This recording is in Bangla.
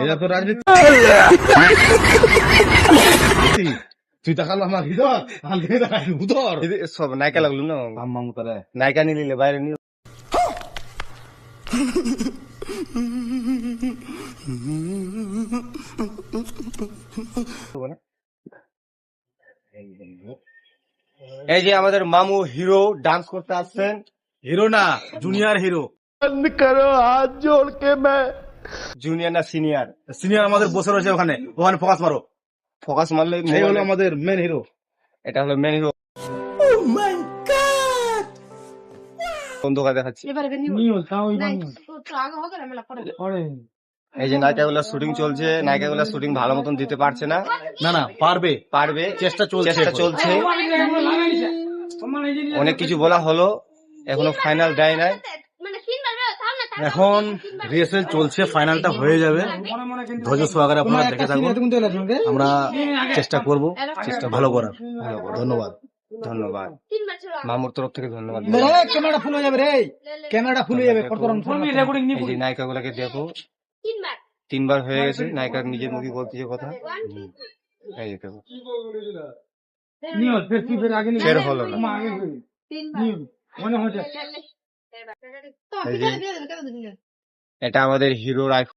এটা তো রাজনীতি। তুই দেখালো আমার ভিতর, আমি দেখালি ভূতর। সব নায়িকা লাগলো না, আম্মা মুতারে নায়িকা নিয়ে নিলে বাইরে নিয়ে এই যে আমাদের মামু হিরো ডান্স করতে আসছেন। হিরো না, জুনিয়র হিরো। জুনিয়র না সিনিয়র? সিনিয়র আমাদের বসে রয়েছে ওখানে, ওখানে ফোকাস মারো। ফোকাস মারলে এই হলো আমাদের মেন হিরো। এটা হলো মেন হিরো। অন্ধকার দেখাচ্ছি। এই যে নায়িকাগুলো শুটিং চলছে, নায়িকাগুলো শুটিং ভালো মতন দিতে পারছে না। না না, পারবে পারবে, চেষ্টা চলছে, চেষ্টা চলছে। অনেক কিছু বলা হলো, এখনো ফাইনাল দেয় নাই। এখন রিহার্সেল চলছে, ফাইনালটা হয়ে যাবে। ধৈর্য সহকারে আপনারা দেখে থাকুন, আমরা চেষ্টা করব, চেষ্টা ভালো করার। ধন্যবাদ। ধন্যবাদ মামুর তরফ থেকে, ধন্যবাদ। ক্যামেরাটা ফুল হয়ে যাবে রে, ক্যামেরাটা ফুল হয়ে যাবে। এই যে নায়িকাগুলোকে দেখো, 3বার হয়ে গেছে, নায়িকা নিজের মুখে বলতেছে কথা। এই যে দেখো, ফের হলো না। এই যে এটা আমাদের হিরোর